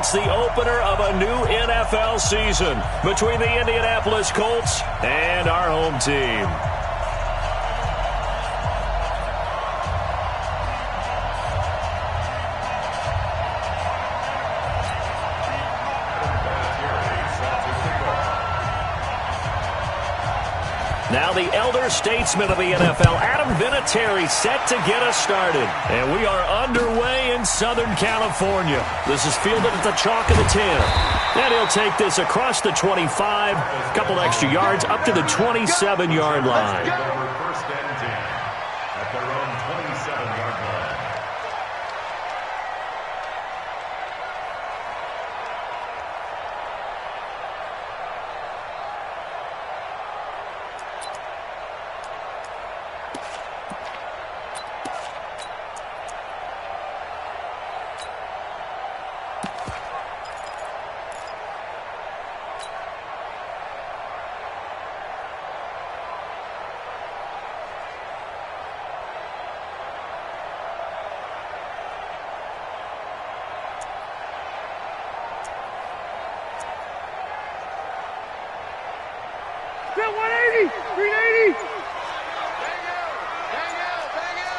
It's the opener of a new NFL season between the Indianapolis Colts and our home team. Now the elder statesman of the NFL, Adam Vinatieri, set to get us started. And we are underway in Southern California. This is fielded at the chalk of the 10. And he'll take this across the 25, a couple extra yards, up to the 27-yard line. First and 10 at their own 27-yard line.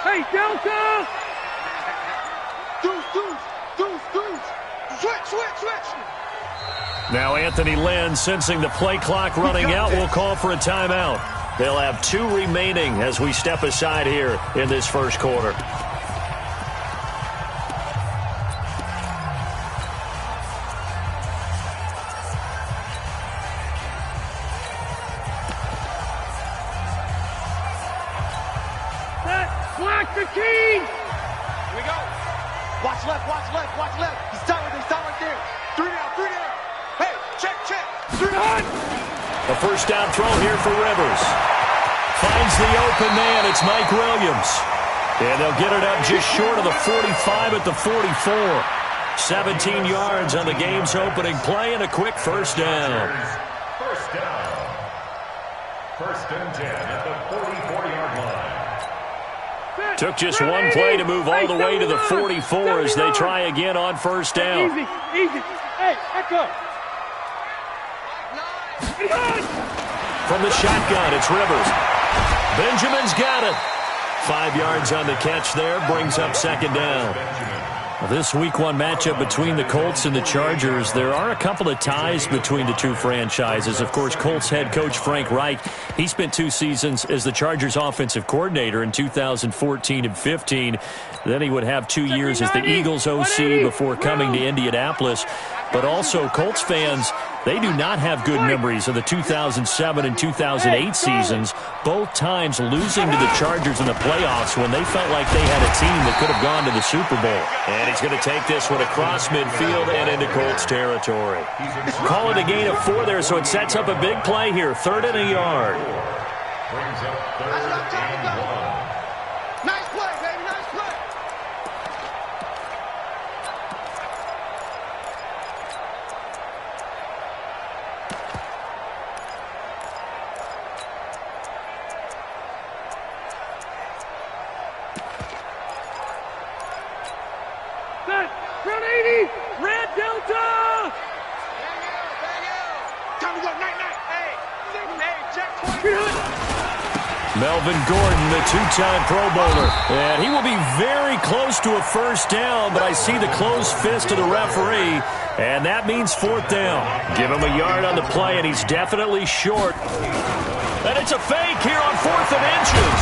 Hey, Delta! Switch! Now Anthony Lynn, sensing the play clock running out, will call for a timeout. They'll have 2 remaining as we step aside here in this first quarter. Block the key! Here we go. Watch left. He's down right there. 3 down. Hey, check. 3 down. A first down throw here for Rivers. Finds the open man. It's Mike Williams. And they'll get it up just short of the 45 at the 44. 17 yards on the game's opening play and a quick first down. First down. First and 10 at the 44-yard line. Took just one play to move all the way to the 44 as they try again on first down. Easy. Hey, back up. From the shotgun, it's Rivers. Benjamin's got it. 5 yards on the catch there, brings up second down. This Week 1 matchup between the Colts and the Chargers, there are a couple of ties between the two franchises. Of course, Colts head coach Frank Reich, he spent 2 seasons as the Chargers offensive coordinator in 2014 and 15. Then he would have 2 years as the Eagles OC before coming to Indianapolis. But also, Colts fans, they do not have good memories of the 2007 and 2008 seasons, both times losing to the Chargers in the playoffs when they felt like they had a team that could have gone to the Super Bowl. And he's going to take this one across midfield and into Colts territory. Call it a gain of 4 there, so it sets up a big play here. 3rd and a yard. Brings up 3rd and 1. Nice play, baby. Nice play. Front 80! Red Delta! Time to go. Night. Hey, check 20. Melvin Gordon, the 2-time Pro Bowler. And he will be very close to a first down, but I see the closed fist of the referee, and that means 4th down. Give him a yard on the play, and he's definitely short. And it's a fake here on 4th and inches.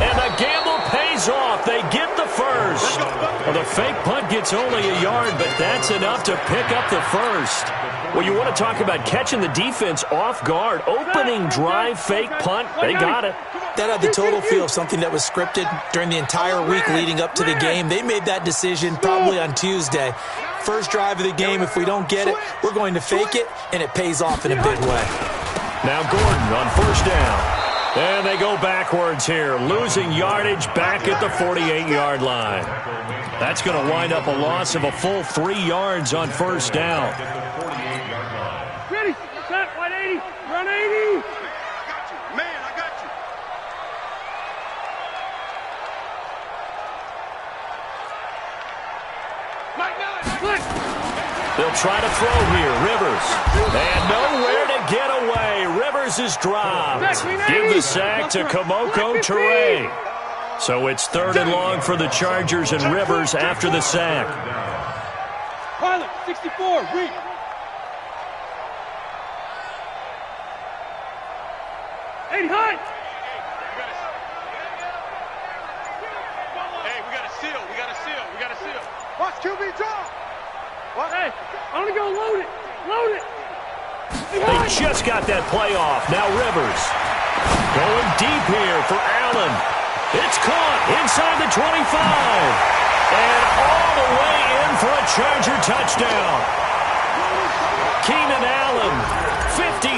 And the gamble pays off. They get the first. Well, the fake punt gets only a yard, but that's enough to pick up the first. Well, you want to talk about catching the defense off guard. Opening drive, fake punt, they got it. That had the total feel of something that was scripted during the entire week leading up to the game. They made that decision probably on Tuesday. First drive of the game, if we don't get it, we're going to fake it, and it pays off in a big way. Now Gordon on first down. And they go backwards here, losing yardage back at the 48-yard line. That's going to wind up a loss of a full 3 yards on first down. Ready, set, 180, run 80. I got you. Mike Miller, They'll try to throw here. Rivers. And nowhere to get away. Rivers is dropped. Give the sack to Kamoko Toure. So it's 3rd and long for the Chargers and Rivers after the sack. Pilot, 64, read. Hey, high. Hey, we got a seal. We got a seal. We got a seal. Watch QB drop. What? Hey, I'm going to go load it. Load it. They just got that play off. Now Rivers. Going deep here for Allen. It's caught inside the 25. And all the way in for a Charger touchdown. Keenan Allen, 56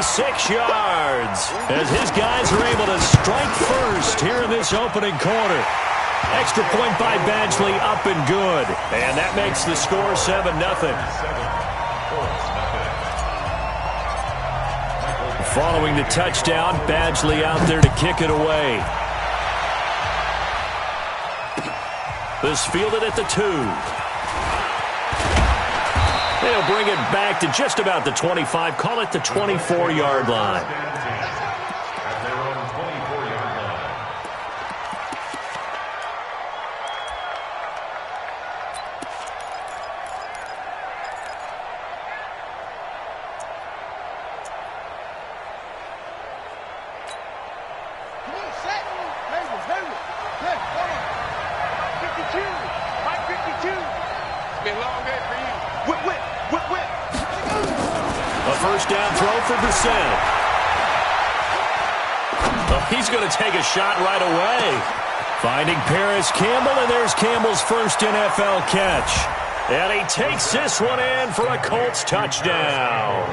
yards. As his guys are able to strike first here in this opening quarter. Extra point by Badgley, up and good. And that makes the score 7-0. Following the touchdown, Badgley out there to kick it away. This fielded at the 2. They'll bring it back to just about the 25. Call it the 24-yard line. He's going to take a shot right away. Finding Paris Campbell, and there's Campbell's first NFL catch. And he takes this one in for a Colts touchdown.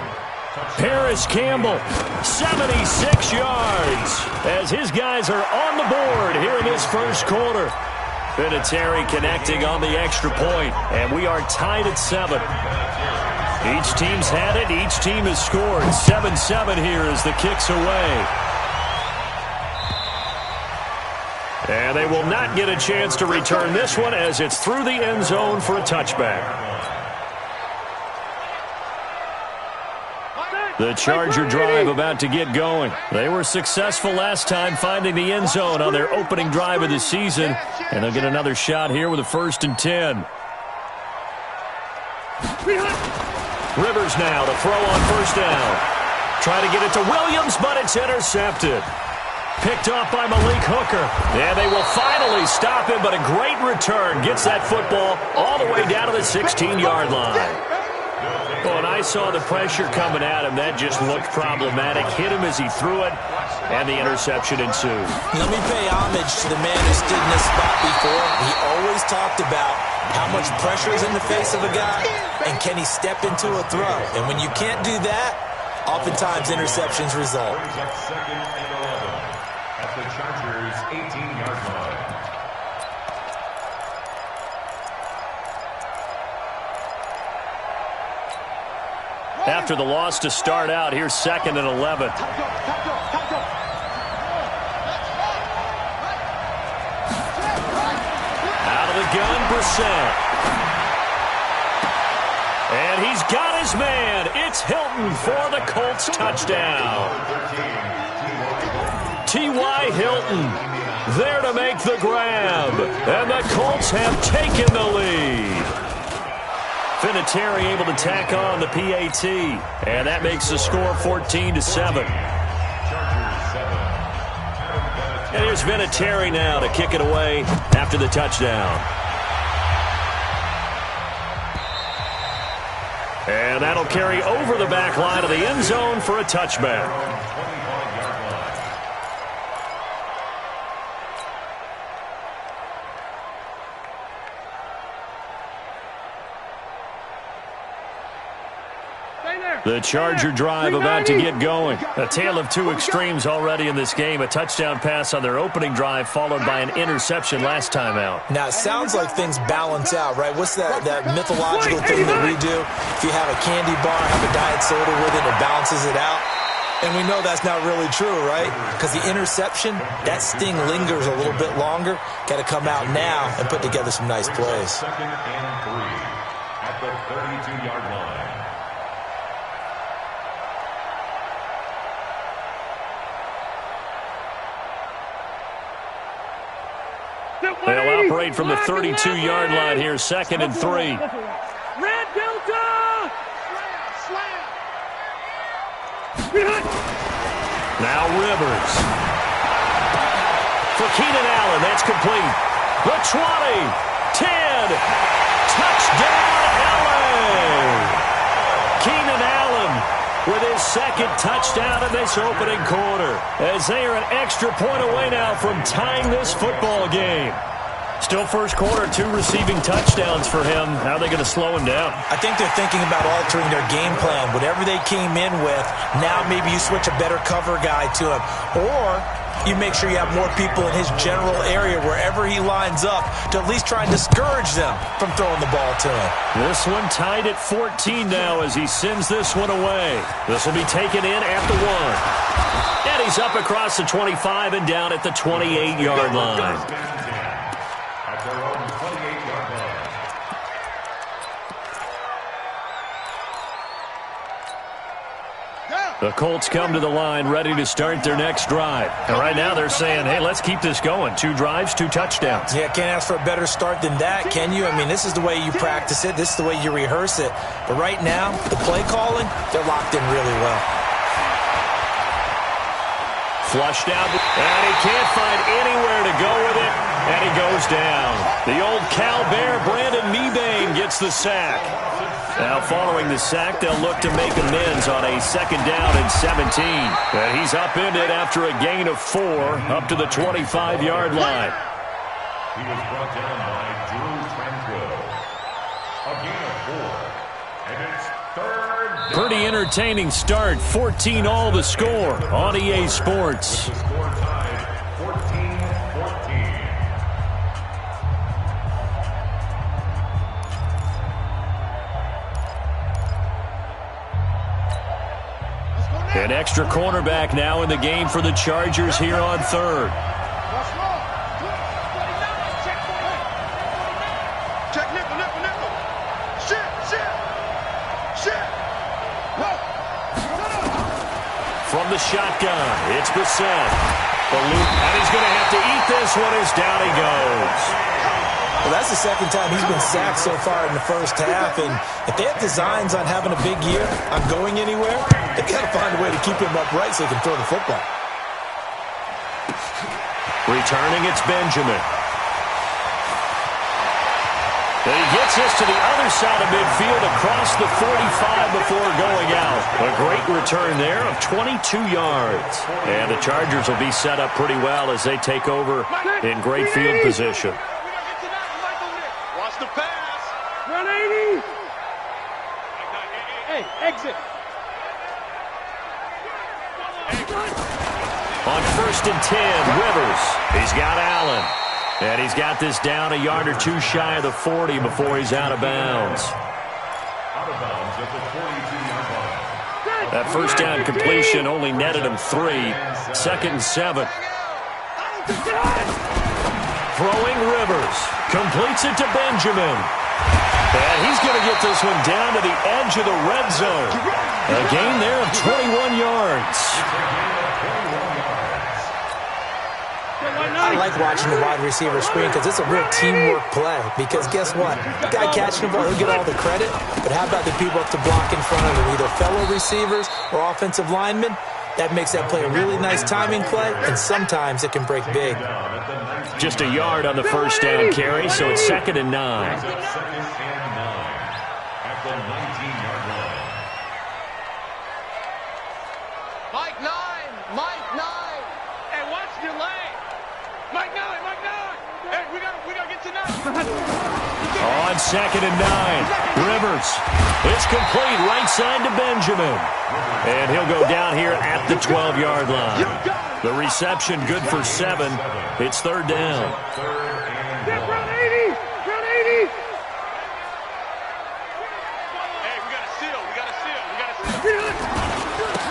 Paris Campbell, 76 yards, as his guys are on the board here in this first quarter. Vinatieri connecting on the extra point, and we are tied at 7. Each team's had it. Each team has scored. 7-7 here as the kick's away. And they will not get a chance to return this one as it's through the end zone for a touchback. The Charger drive about to get going. They were successful last time finding the end zone on their opening drive of the season. And they'll get another shot here with a 1st and 10. Rivers now to throw on 1st down. Try to get it to Williams, but it's intercepted. Picked off by Malik Hooker. And they will finally stop him, but a great return. Gets that football all the way down to the 16-yard line. Well, and I saw the pressure coming at him. That just looked problematic. Hit him as he threw it, and the interception ensued. Let me pay homage to the man who stood in this spot before. He always talked about how much pressure is in the face of a guy, and can he step into a throw. And when you can't do that, oftentimes interceptions result. At the Chargers' 18-yard line. After the loss to start out, here's 2nd and 11. Out of the gun, Brissett. And he's got his man. It's Hilton for the Colts touchdown. T.Y. Hilton there to make the grab. And the Colts have taken the lead. Vinatieri able to tack on the PAT. And that makes the score 14-7. And here's Vinatieri now to kick it away after the touchdown. And that'll carry over the back line of the end zone for a touchback. The Charger drive about to get going. A tale of two extremes already in this game. A touchdown pass on their opening drive followed by an interception last time out. Now, it sounds like things balance out, right? What's that mythological thing that we do? If you have a candy bar, have a diet soda with it, it balances it out. And we know that's not really true, right? Because the interception, that sting lingers a little bit longer. Got to come out now and put together some nice plays. 2nd and 3 at at the 32-yard line. They'll operate from the 32-yard line here, 2nd and 3. Red Delta! Slam! Now Rivers. For Keenan Allen, that's complete. The 20, 10, touchdown LA! Keenan Allen with his 2nd touchdown in this opening quarter, as they are an extra point away now from tying this football game. Still first quarter, 2 receiving touchdowns for him. How are they going to slow him down? I think they're thinking about altering their game plan. Whatever they came in with, now maybe you switch a better cover guy to him. Or you make sure you have more people in his general area wherever he lines up to at least try and discourage them from throwing the ball to him. This one tied at 14 now as he sends this one away. This will be taken in at the 1. And he's up across the 25 and down at the 28-yard line. At their own 28-yard line. The Colts come to the line ready to start their next drive. And right now they're saying, hey, let's keep this going. 2 drives, 2 touchdowns. Yeah, can't ask for a better start than that, can you? I mean, this is the way you practice it. This is the way you rehearse it. But right now, the play calling, they're locked in really well. Flushed out, and he can't find anywhere to go with it, and he goes down. The old Cal Bear, Brandon Mebane, gets the sack. Now, following the sack, they'll look to make amends on a 2nd down and 17. And he's upended after a gain of 4 up to the 25-yard line. He was brought down by Drew Tranquill. A gain of 4. And it's 3rd down. Pretty entertaining start. 14 all the score on EA Sports. The score tied 14-14. An extra cornerback now in the game for the Chargers here on 3rd. Check nickel, nickel, nickel. Shit. From the shotgun, it's Bissett. The loop, and he's going to have to eat this one as down he goes. Well, that's the 2nd time he's been sacked so far in the first half, and if they have designs on having a big year, on going anywhere, they've got to find a way to keep him upright so he can throw the football. Returning, it's Benjamin. And he gets this to the other side of midfield across the 45 before going out. A great return there of 22 yards. And the Chargers will be set up pretty well as they take over in great field position. Watch the pass. 180. Hey, exit. On 1st and 10, Rivers. He's got Allen. And he's got this down a yard or 2 shy of the 40 before he's out of bounds. Out of bounds at the 42-yard line. That first down completion only netted him 3. 2nd and 7. Throwing Rivers. Completes it to Benjamin. And he's going to get this one down to the edge of the red zone. A gain there of 21 yards. I like watching the wide receiver screen because it's a real teamwork play. Because guess what? The guy catching the ball, he'll get all the credit. But how about the people up to block in front of him, either fellow receivers or offensive linemen? That makes that play a really nice timing play, and sometimes it can break big. Just a yard on the first down carry, so it's 2nd and 9. At the 19-yard line. Mike 9. Hey, watch your lane. Mike 9. Hey, we gotta get to 9. On 2nd and 9, Rivers. It's complete right side to Benjamin. And he'll go down here at the 12-yard line. The reception good for 7. It's 3rd down. Round 80. Hey, we got to seal.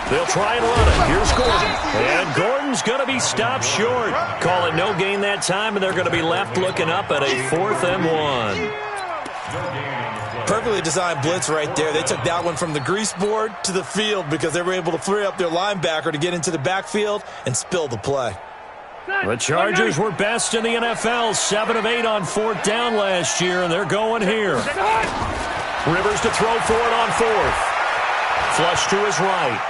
They'll try and run it. Here's Gordon. And Gordon's going to be stopped short. Call it no gain that time, and they're going to be left looking up at a 4th and 1. Perfectly designed blitz right there. They took that one from the grease board to the field because they were able to free up their linebacker to get into the backfield and spill the play. The Chargers were best in the NFL, 7 of 8 on 4th down last year, and they're going here. Rivers to throw for it on 4th. Flush to his right.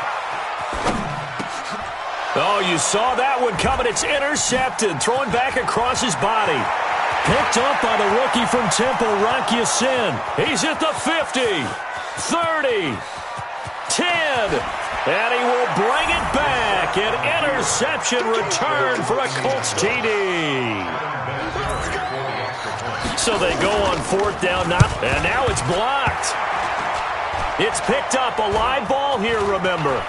Oh, you saw that one coming. It's intercepted. Throwing back across his body. Picked up by the rookie from Temple, Rock Ya-Sin. He's at the 50, 30, 10, and he will bring it back. An interception return for a Colts TD. So they go on 4th down, and now it's blocked. It's picked up, a live ball here, remember.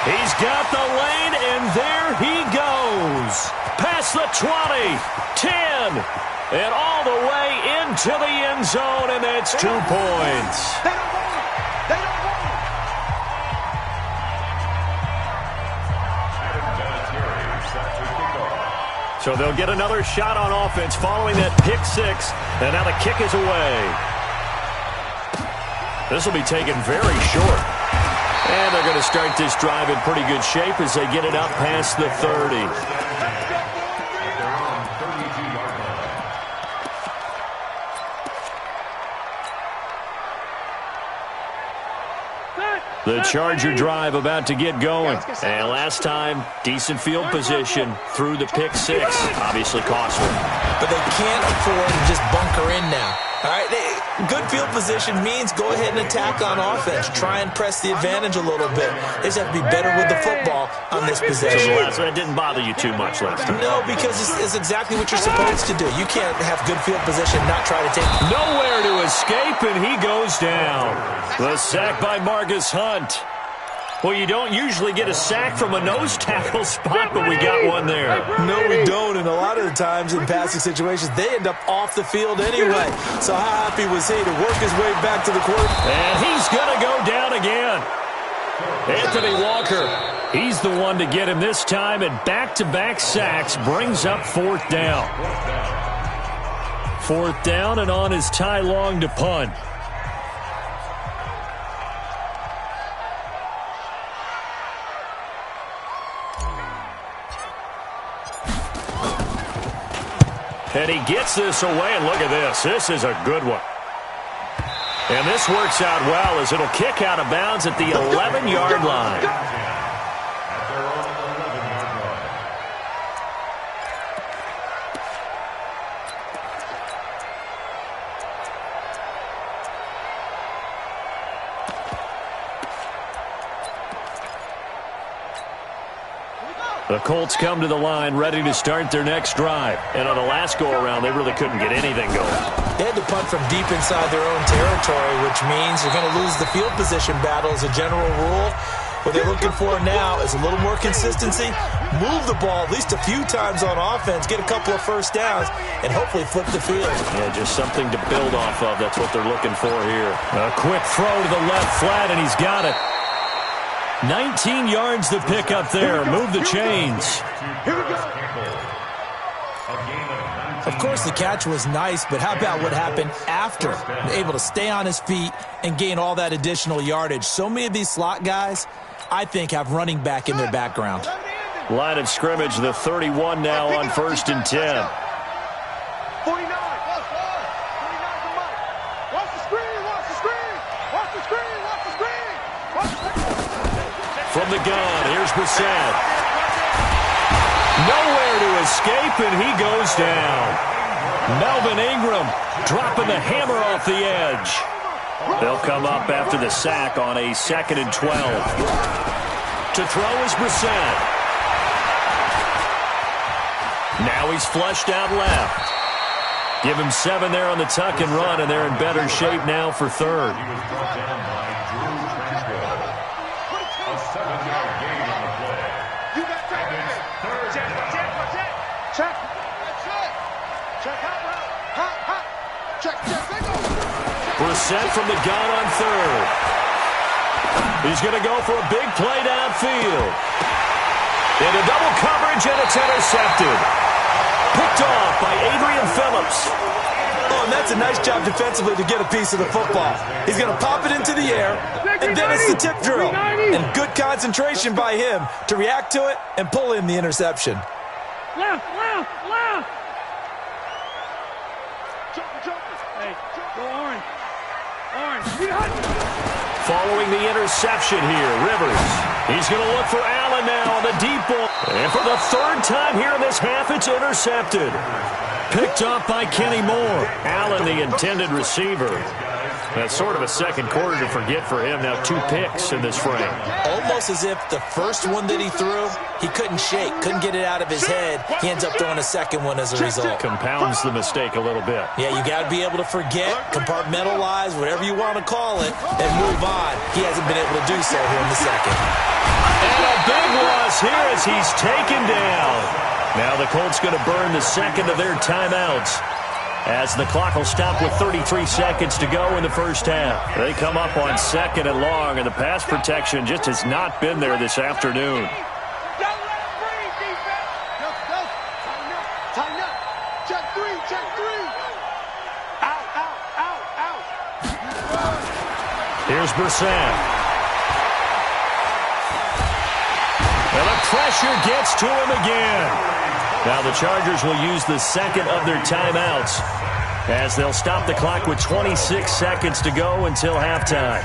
He's got the lane, and there he goes. Past the 20, 10, and all the way into the end zone, and that's 2 points. They don't want it. They don't want it. So they'll get another shot on offense following that pick 6, and now the kick is away. This will be taken very short. And they're going to start this drive in pretty good shape as they get it up past the 30. The Charger drive about to get going. And last time, decent field position through the pick 6. Obviously costly. But they can't afford to just bunker in now. All right, good field position means go ahead and attack on offense. Try and press the advantage a little bit. They just have to be better with the football on this possession. So that didn't bother you too much last time? No, because it's exactly what you're supposed to do. You can't have good field position and not try to take it. Nowhere to escape, and he goes down. The sack by Marcus Hunt. Well, you don't usually get a sack from a nose tackle spot, but we got one there. No, we don't, and a lot of the times in passing situations, they end up off the field anyway. So how happy was he to work his way back to the quarterback? And he's going to go down again. Anthony Walker, he's the one to get him this time, and back-to-back sacks brings up 4th down. 4th down, and on is Ty Long to punt. And he gets this away, and look at this. This is a good one. And this works out well as it'll kick out of bounds at the 11-yard line. The Colts come to the line ready to start their next drive. And on the last go-around, they really couldn't get anything going. They had to punt from deep inside their own territory, which means you're going to lose the field position battle as a general rule. What they're looking for now is a little more consistency, move the ball at least a few times on offense, get a couple of first downs, and hopefully flip the field. Yeah, just something to build off of. That's what they're looking for here. A quick throw to the left flat, and he's got it. 19 yards to pick up there. Move the chains. Of course, the catch was nice, but how about what happened after? Able to stay on his feet and gain all that additional yardage. So many of these slot guys, I think, have running back in their background. Line of scrimmage, the 31 now on 1st and 10. 49. Watch the screen. Watch the screen. Watch the screen. Watch the screen. Watch the screen. From the gun, here's Brissett. Nowhere to escape, and he goes down. Melvin Ingram dropping the hammer off the edge. They'll come up after the sack on a 2nd and 12. To throw is Brissett. Now he's flushed out left. Give him 7 there on the tuck and run, and they're in better shape now for 3rd. Brissett from the gun on 3rd. He's going to go for a big play downfield. Into double coverage, and it's intercepted. Picked off by Adrian Phillips. Oh, and that's a nice job defensively to get a piece of the football. He's going to pop it into the air, and then it's the tip drill. And good concentration by him to react to it and pull in the interception. Left. Hey, go orange. Following the interception here, Rivers. He's going to look for Allen now on the deep ball. And for the third time here in this half, it's intercepted. Picked off by Kenny Moore. Allen, the intended receiver. That's sort of a second quarter to forget for him. Now 2 picks in this frame. Almost as if the first one that he threw, he couldn't shake, couldn't get it out of his head. He ends up throwing a second one as a result. Compounds the mistake a little bit. Yeah, you got to be able to forget, compartmentalize, whatever you want to call it, and move on. He hasn't been able to do so here in the second. And a big loss here as he's taken down. Now the Colts going to burn the second of their timeouts, as the clock will stop with 33 seconds to go in the first half. They come up on 2nd and long, and the pass protection just has not been there this afternoon. Tighten up. Check three. Out. Here's Brissett. And the pressure gets to him again. Now the Chargers will use the second of their timeouts, as they'll stop the clock with 26 seconds to go until halftime.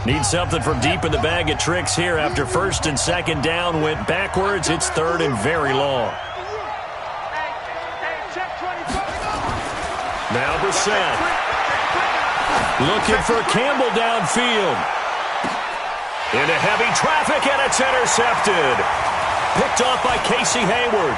Need something from deep in the bag of tricks here after 1st and 2nd down went backwards. It's 3rd and very long. Now Brissett. Looking for Campbell downfield. Into heavy traffic, and it's intercepted. Picked off by Casey Hayward.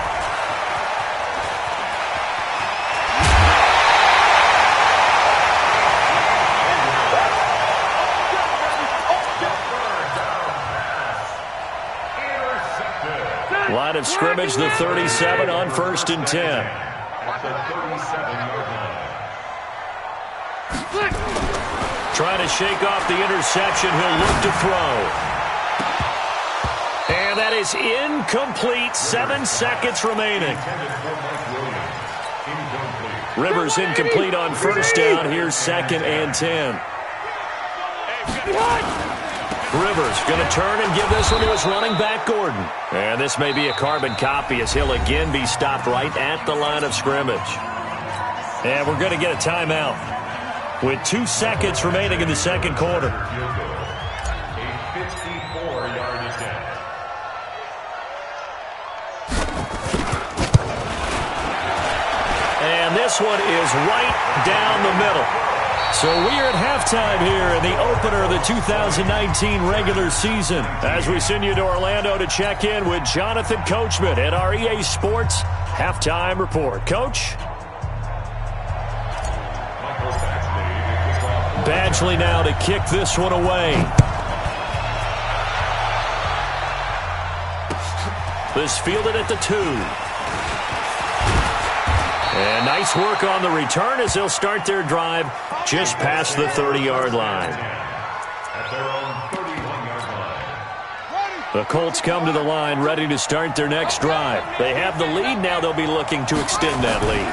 Line of scrimmage, the 37 on 1st and 10. At the 37-yard line. Trying to shake off the interception. He'll look to throw. And that is incomplete. 7 seconds remaining. Rivers incomplete on 1st down. Here's 2nd and 10. Rivers going to turn and give this one to his running back, Gordon. And this may be a carbon copy, as he'll again be stopped right at the line of scrimmage. And we're going to get a timeout with 2 seconds remaining in the second quarter. A 54-yard attempt. And this one is right down the middle. So we are at halftime here in the opener of the 2019 regular season, as we send you to Orlando to check in with Jonathan Coachman at our EA Sports Halftime Report. Coach? Badgley now to kick this one away. This fielded at the 2. And nice work on the return as they'll start their drive just past the 30-yard line. At their own 31-yard line. The Colts come to the line ready to start their next drive. They have the lead. Now they'll be looking to extend that lead.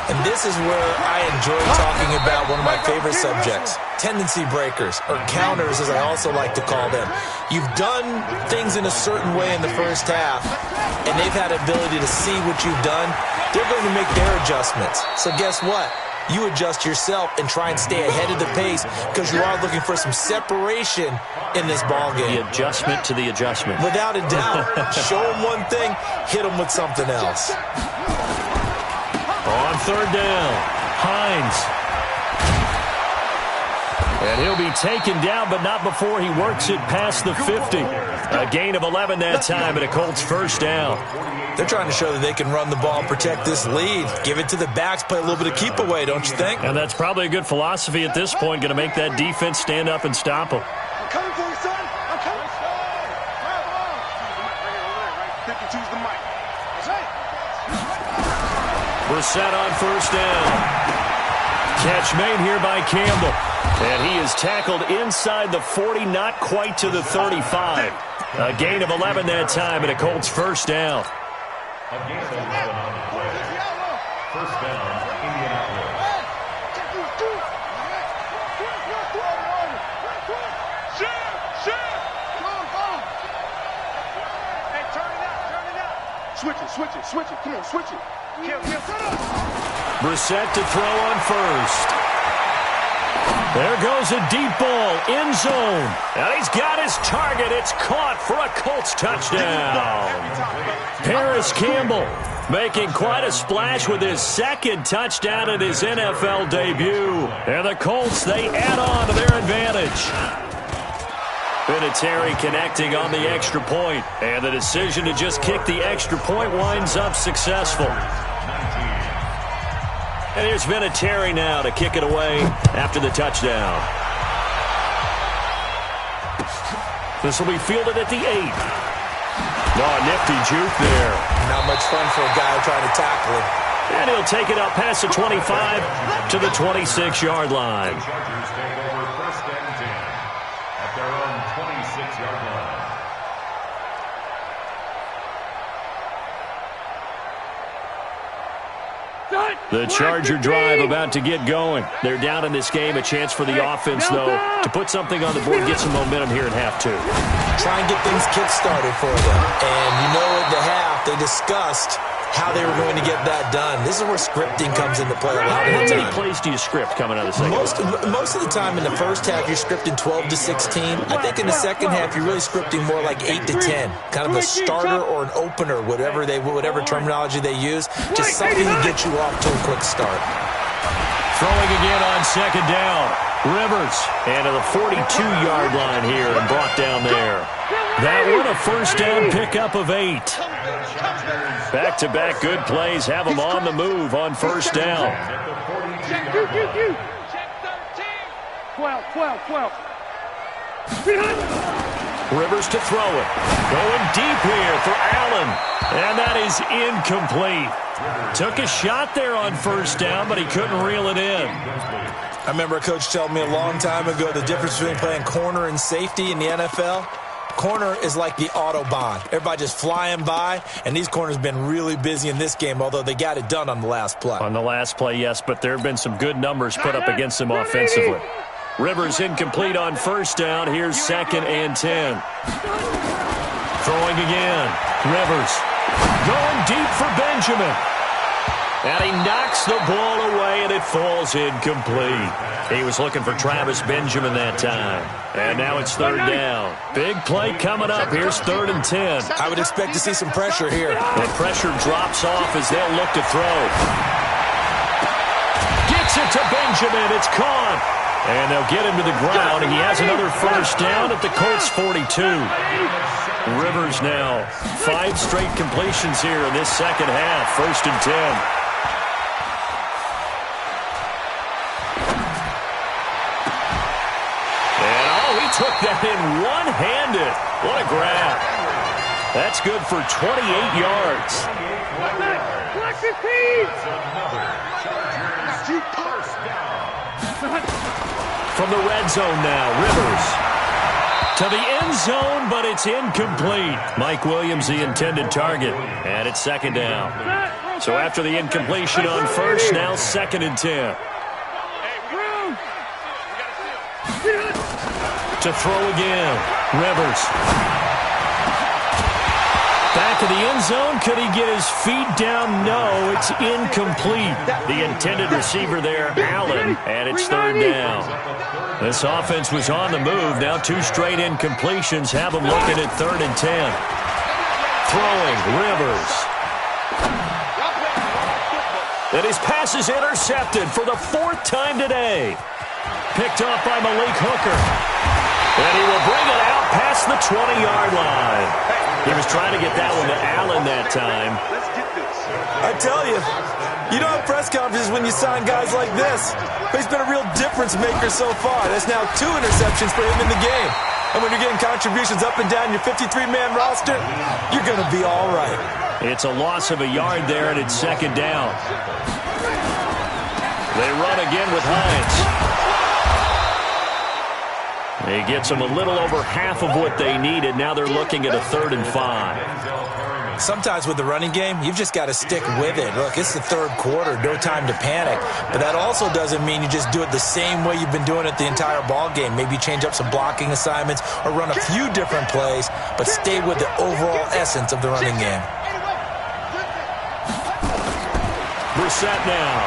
And this is where I enjoy talking about one of my favorite subjects, tendency breakers, or counters as I also like to call them. You've done things in a certain way in the first half, and they've had the ability to see what you've done. They're going to make their adjustments. So guess what? You adjust yourself and try and stay ahead of the pace, because you are looking for some separation in this ballgame. The adjustment to the adjustment. Without a doubt. Show them one thing, hit them with something else. On 3rd down, Hines. And he'll be taken down, but not before he works it past the 50. A gain of 11 that time, and a Colts 1st down. They're trying to show that they can run the ball and protect this lead. Give it to the backs, play a little bit of keep away, don't you think? And that's probably a good philosophy at this point, going to make that defense stand up and stop them. I'm coming for you, son. I'm coming. Think you choose the mic. We're set on 1st down. Catch made here by Campbell. And he is tackled inside the 40, not quite to the 35. A gain of 11 that time, and a Colts first down. A gain of 11 on the play. First down, Indianapolis. Hey, turn it out. Switch it. Come on, switch it. Kill. Brissett to throw on first. There goes a deep ball, end zone. And he's got his target. It's caught for a Colts touchdown. Paris Campbell making quite a splash with his second touchdown at his NFL debut. And the Colts, they add on to their advantage. Vinatieri connecting on the extra point. And the decision to just kick the extra point winds up successful. And here's Vinatieri now to kick it away after the touchdown. This will be fielded at the 8. Oh, nifty juke there. Not much fun for a guy trying to tackle him. And he'll take it up past the 25 to the 26-yard line. The Chargers take over first and 10 at their own 26-yard line. The Charger drive about to get going. They're down in this game. A chance for the offense, though, to put something on the board, get some momentum here in half 2. Try and get things kick-started for them. And you know at the half, they discussed how they were going to get that done. This is where scripting comes into play a lot of the How time. many plays do you script coming out of the second? Most of the time in the first half, you're scripting 12 to 16. I think in the second half, you're really scripting more like 8 to 10. Kind of a starter or an opener, whatever terminology they use. Just something to get you off to a quick start. Throwing again on second down. Rivers into the 42-yard line here and brought down there. That one a first down pickup of 8. Back-to-back good plays have them on the move on first down. Check 13. 12. Rivers to throw it. Going deep here for Allen. And that is incomplete. Took a shot there on first down, but he couldn't reel it in. I remember a coach telling me a long time ago the difference between playing corner and safety in the NFL. Corner is like the Autobahn. Everybody just flying by, and these corners have been really busy in this game, although they got it done on the last play. On the last play, yes, but there have been some good numbers put up against them offensively. Rivers incomplete on first down. Here's second and 10. Throwing again. Rivers going deep for Benjamin. And he knocks the ball away, and it falls incomplete. He was looking for Travis Benjamin that time. And now it's third down. Big play coming up. Here's third and 10. I would expect to see some pressure here. The pressure drops off as they'll look to throw. Gets it to Benjamin. It's caught. And they'll get him to the ground. And he has another first down at the Colts 42. Rivers now 5 straight completions here in this second half. First and 10. Took that in one-handed. What a grab. That's good for 28 yards. From the red zone now, Rivers. To the end zone, but it's incomplete. Mike Williams, the intended target. And it's second down. So after the incompletion on first, now second and 10. To throw again. Rivers. Back of the end zone. Could he get his feet down? No, it's incomplete. The intended receiver there, Allen, and it's third down. This offense was on the move. Now 2 straight incompletions have them looking at third and 10. Throwing, Rivers. And his pass is intercepted for the 4th time today. Picked off by Malik Hooker. And he will bring it out past the 20-yard line. He was trying to get that one to Allen that time. I tell you, you don't have press conferences when you sign guys like this. But he's been a real difference maker so far. That's now 2 interceptions for him in the game. And when you're getting contributions up and down your 53-man roster, you're going to be all right. It's a loss of a yard there, and it's second down. They run again with Hines. He gets them a little over half of what they needed. Now they're looking at a 3rd and 5. Sometimes with the running game, you've just got to stick with it. Look, it's the 3rd quarter, no time to panic. But that also doesn't mean you just do it the same way you've been doing it the entire ball game. Maybe change up some blocking assignments or run a few different plays, but stay with the overall essence of the running game. Brissett now.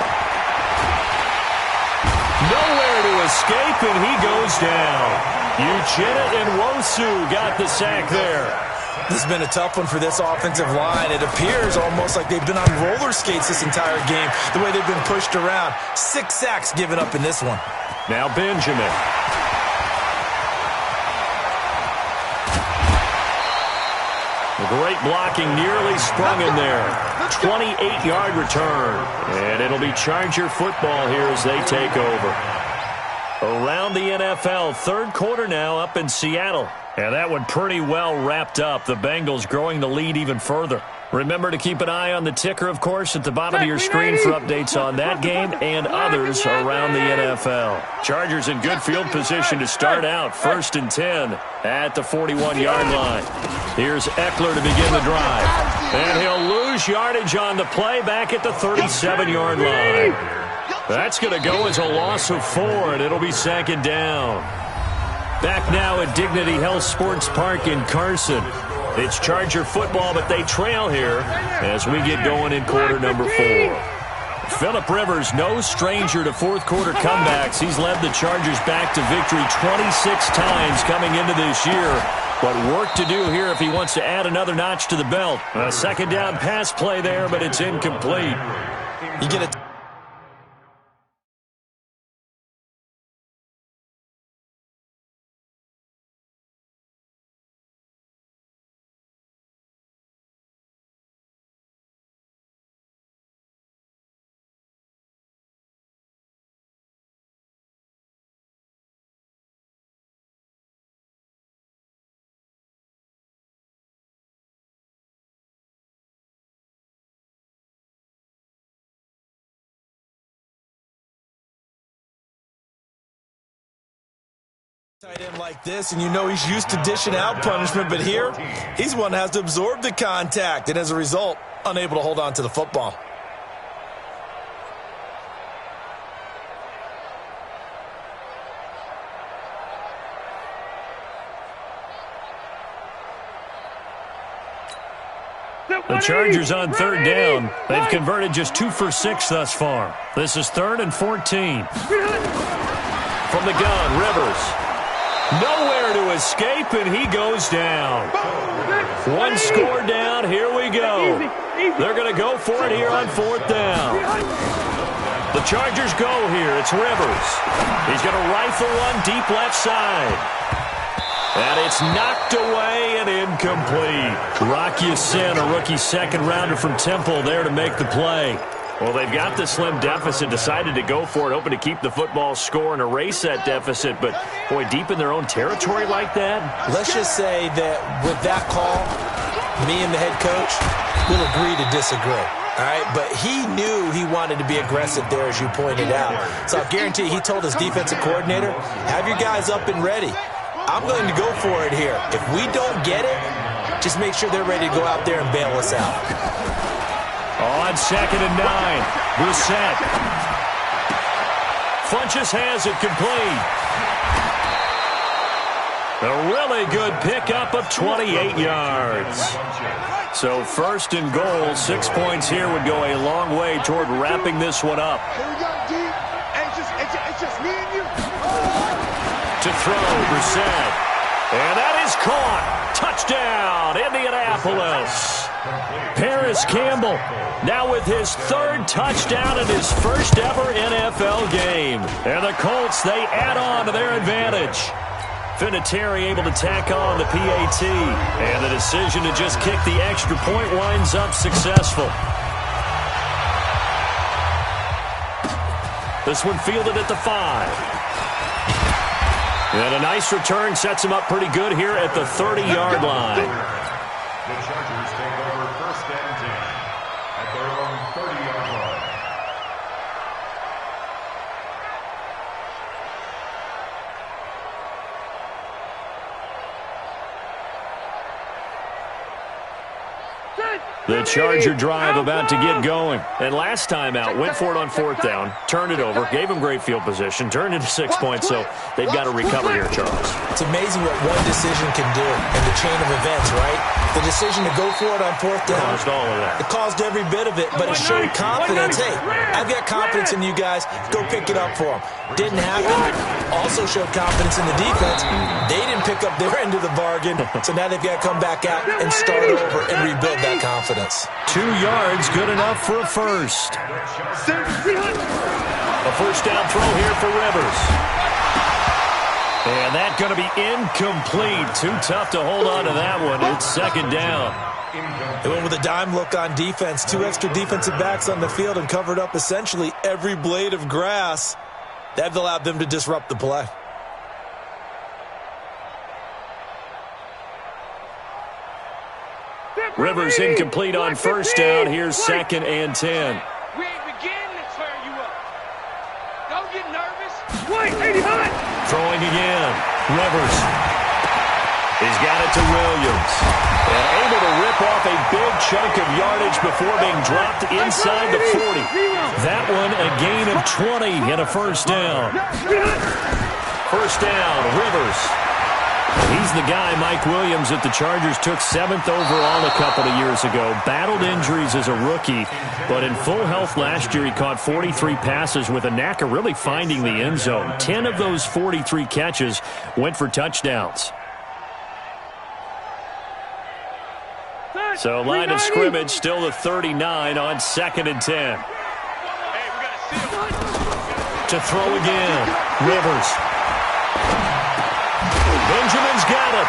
Nowhere to escape, and he goes down. Uchenna and Nwosu got the sack there. This has been a tough one for this offensive line. It appears almost like they've been on roller skates this entire game, the way they've been pushed around. 6 sacks given up in this one. Now Benjamin. Great blocking, nearly sprung in there. 28-yard return. And it'll be Charger football here as they take over. Around the NFL, 3rd quarter now up in Seattle. And that one pretty well wrapped up. The Bengals growing the lead even further. Remember to keep an eye on the ticker, of course, at the bottom of your screen for updates on that game and others around the NFL. Chargers in good field position to start out. 1st and 10 at the 41-yard line. Here's Eckler to begin the drive. And he'll lose yardage on the play back at the 37-yard line. That's going to go as a loss of 4, and it'll be 2nd down. Back now at Dignity Health Sports Park in Carson. It's Charger football, but they trail here as we get going in quarter number 4. Phillip Rivers, no stranger to 4th quarter comebacks. He's led the Chargers back to victory 26 times coming into this year. But work to do here if he wants to add another notch to the belt. A 2nd down pass play there, but it's incomplete. You get it. Tight end like this, and you know he's used to dishing out punishment, but here, he's one that has to absorb the contact, and as a result, unable to hold on to the football. The Chargers on 3rd down. They've converted just 2 for 6 thus far. This is 3rd and 14. From the gun, Rivers. Nowhere to escape, and he goes down. 1 score down. Here we go. They're going to go for it here on 4th down. The Chargers go here. It's Rivers. He's going to rifle one deep left side. And it's knocked away and incomplete. Rock Ya-Sin, a rookie 2nd rounder from Temple, there to make the play. Well, they've got the slim deficit, decided to go for it, hoping to keep the football score and erase that deficit. But, boy, deep in their own territory like that? Let's just say that with that call, me and the head coach will agree to disagree. All right, but he knew he wanted to be aggressive there, as you pointed out. So I guarantee he told his defensive coordinator, have your guys up and ready. I'm going to go for it here. If we don't get it, just make sure they're ready to go out there and bail us out. On 2nd and 9, Brissett. Funchess has it complete. A really good pickup of 28 yards. So 1st and goal, 6 points here would go a long way toward wrapping this one up. Here we go, D. It's just me and you. To throw, Brissett. And that is caught. Touchdown, Indianapolis. Paris Campbell now with his 3rd touchdown in his 1st ever NFL game. And the Colts, they add on to their advantage. Vinatieri able to tack on the PAT. And the decision to just kick the extra point winds up successful. This one fielded at the 5. And a nice return sets him up pretty good here at the 30-yard line. The Chargers take over 1st and 10 at their own 30-yard line. The Charger drive about to get going. And last time out, went for it on 4th down, turned it over, gave them great field position, turned into 6 points, so they've got to recover here, Charles. It's amazing what one decision can do in the chain of events, right? The decision to go for it on 4th down. Caused all of that. It caused every bit of it, but it showed confidence. Hey, I've got confidence in you guys. Go pick it up for them. Didn't happen. Also showed confidence in the defense. They didn't pick up their end of the bargain, so now they've got to come back out and start over and rebuild that confidence. 2 yards, good enough for a first. A first down throw here for Rivers. And that's going to be incomplete. Too tough to hold on to that one. It's 2nd down. They went with a dime look on defense. 2 extra defensive backs on the field and covered up essentially every blade of grass. That allowed them to disrupt the play. Rivers incomplete on first down. Here's 2nd and 10. We ain't beginning to tear you up. Don't get nervous. Wait, 80 hot. Throwing again. Rivers. He's got it to Williams. And able to rip off a big chunk of yardage before being dropped inside the 40. That one a gain of 20 and a first down. First down, Rivers. He's the guy, Mike Williams, that the Chargers took 7th overall a couple of years ago. Battled injuries as a rookie, but in full health last year, he caught 43 passes with a knack of really finding the end zone. 10 of those 43 catches went for touchdowns. So line of scrimmage still the 39 on 2nd and 10. To throw again, Rivers. Benjamin's got it.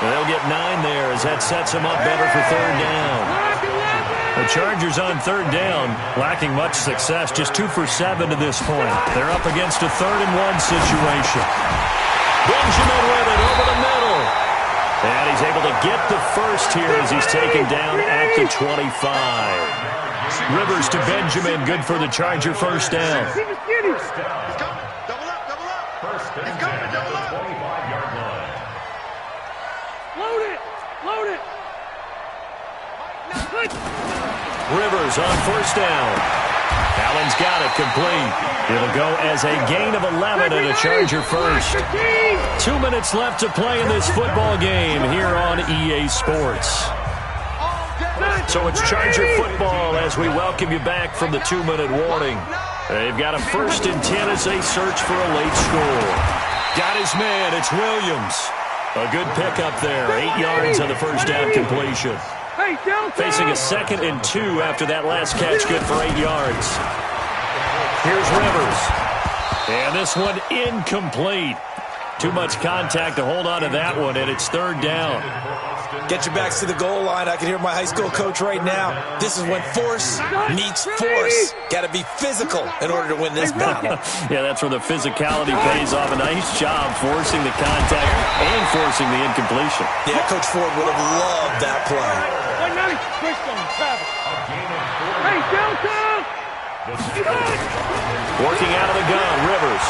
They'll get 9 there as that sets him up better for 3rd down. The Chargers on 3rd down, lacking much success, just 2 for 7 to this point. They're up against a 3rd and 1 situation. Benjamin with it over the middle. And he's able to get the first here as he's taken down at the 25. Rivers to Benjamin, good for the Charger first down. Rivers on first down. Allen's got it complete. It'll go as a gain of 11 and a Charger first. 2 minutes left to play in this football game here on EA Sports. So it's Charger football as we welcome you back from the 2-minute warning. They've got a 1st and 10 as they search for a late score. Got his man, it's Williams. A good pickup there, 8 yards on the first down completion. Facing a 2nd and 2 after that last catch, good for 8 yards. Here's Rivers. And this one incomplete. Too much contact to hold on to that one, and it's 3rd down. Get your backs to the goal line. I can hear my high school coach right now. This is when force meets force. Got to be physical in order to win this battle. Yeah, that's where the physicality pays off. A nice job forcing the contact and forcing the incompletion. Yeah, Coach Ford would have loved that play. Hey, Delta! Working out of the gun, Rivers.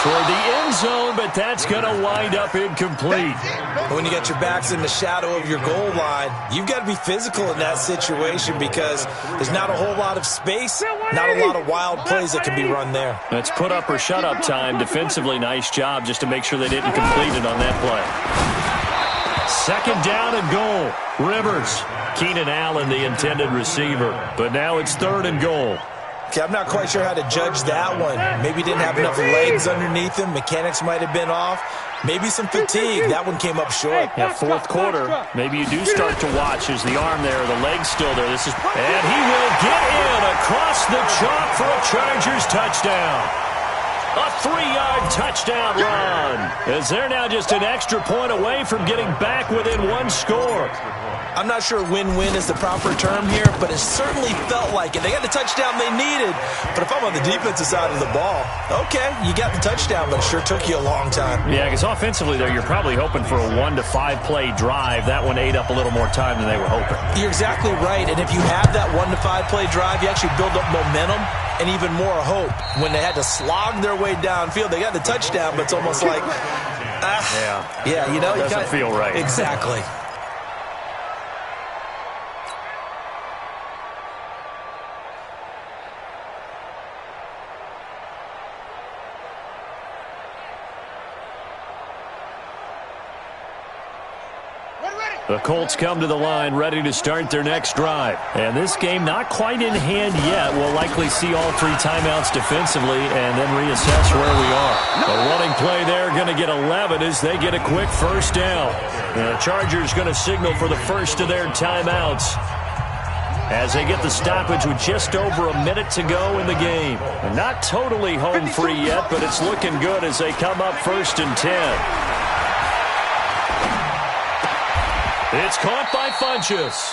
Toward the end zone, but that's going to wind up incomplete. When you got your backs in the shadow of your goal line, you've got to be physical in that situation because there's not a whole lot of space, not a lot of wild plays that can be run there. That's put up or shut up time. Defensively, nice job just to make sure they didn't complete it on that play. 2nd down and goal. Rivers. Keenan Allen, the intended receiver. But now it's 3rd and goal. Okay, I'm not quite sure how to judge that one. Maybe didn't have enough legs underneath him. Mechanics might have been off. Maybe some fatigue. That one came up short. Yeah, 4th quarter. Maybe you do start to watch as the arm there, the leg's still there. And he will get in across the chalk for a Chargers touchdown. A 3-yard touchdown run. As they're now just an extra point away from getting back within 1 score. I'm not sure win-win is the proper term here, but it certainly felt like it. They got the touchdown they needed, but if I'm on the defensive side of the ball, okay, you got the touchdown, but it sure took you a long time. Yeah, because offensively there, you're probably hoping for a 1 to 5 play drive. That one ate up a little more time than they were hoping. You're exactly right, and if you have that 1 to 5 play drive, you actually build up momentum and even more hope. When they had to slog their way downfield, they got the touchdown, but it's almost like, yeah, you know, doesn't feel right. Exactly. The Colts come to the line ready to start their next drive. And this game not quite in hand yet. We'll likely see all 3 timeouts defensively and then reassess where we are. The running play there going to get 11 as they get a quick first down. The Chargers going to signal for the first of their timeouts as they get the stoppage with just over a minute to go in the game. And not totally home free yet, but it's looking good as they come up 1st and 10. It's caught by Funchess.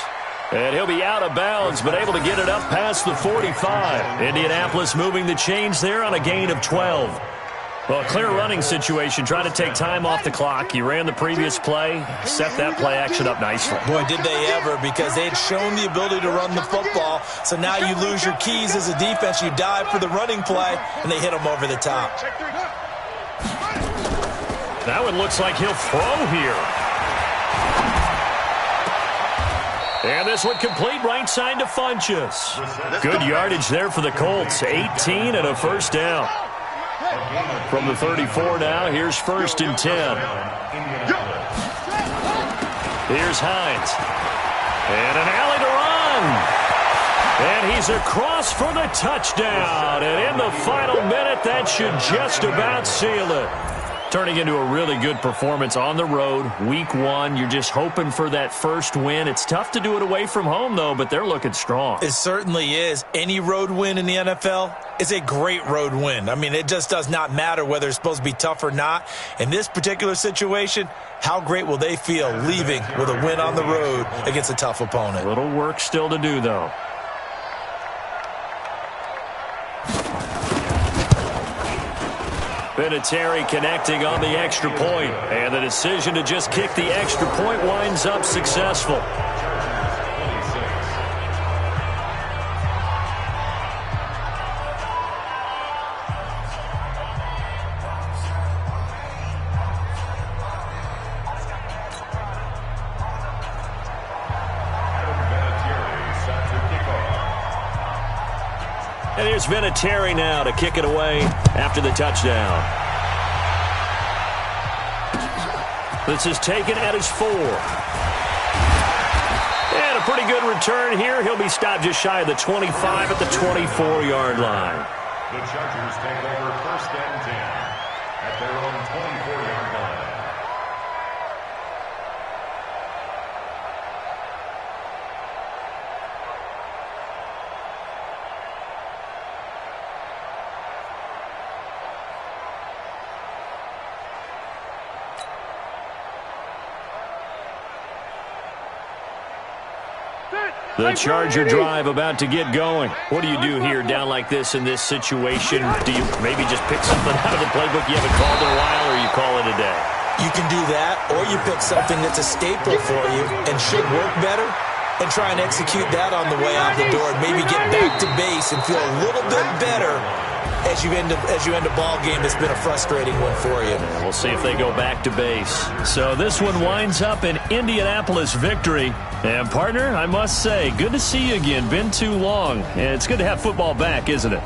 And he'll be out of bounds, but able to get it up past the 45. Indianapolis moving the chains there on a gain of 12. Well, clear running situation, trying to take time off the clock. He ran the previous play, set that play action up nicely. Boy, did they ever, because they had shown the ability to run the football. So now you lose your keys as a defense. You dive for the running play, and they hit him over the top. That one looks like he'll throw here. And this one complete right side to Funchess. Good yardage there for the Colts. 18 and a first down. From the 34 now, here's 1st and 10. Here's Hines. And an alley to run. And he's across for the touchdown. And in the final minute, that should just about seal it. Turning into a really good performance on the road. Week 1, you're just hoping for that first win. It's tough to do it away from home, though, but they're looking strong. It certainly is. Any road win in the NFL is a great road win. I mean, it just does not matter whether it's supposed to be tough or not. In this particular situation, how great will they feel leaving with a win on the road against a tough opponent? A little work still to do, though. Vinatieri connecting on the extra point, and the decision to just kick the extra point winds up successful. And here's Vinatieri now to kick it away after the touchdown. This is taken at his 4. And a pretty good return here. He'll be stopped just shy of the 25 at the 24-yard line. The Chargers take over 1st and 10 at their own 24-yard line. The Charger drive about to get going. What do you do here down like this in this situation? Do you maybe just pick something out of the playbook you haven't called in a while, or you call it a day? You can do that, or you pick something that's a staple for you and should work better and try and execute that on the way out the door and maybe get back to base and feel a little bit better as you end a ball game that's been a frustrating one for you. And we'll see if they go back to base. So this one winds up an Indianapolis victory. And, partner, I must say, good to see you again. Been too long. And it's good to have football back, isn't it?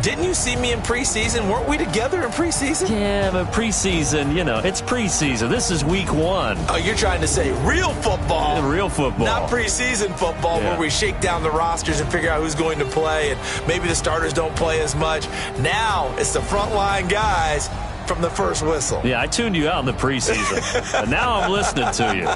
Didn't you see me in preseason? Weren't we together in preseason? Yeah, but preseason, you know, it's preseason. This is week 1. Oh, you're trying to say real football. Yeah, real football. Not preseason football where we shake down the rosters and figure out who's going to play, and maybe the starters don't play as much. Now it's the frontline guys from the first whistle. Yeah, I tuned you out in the preseason. But now I'm listening to you.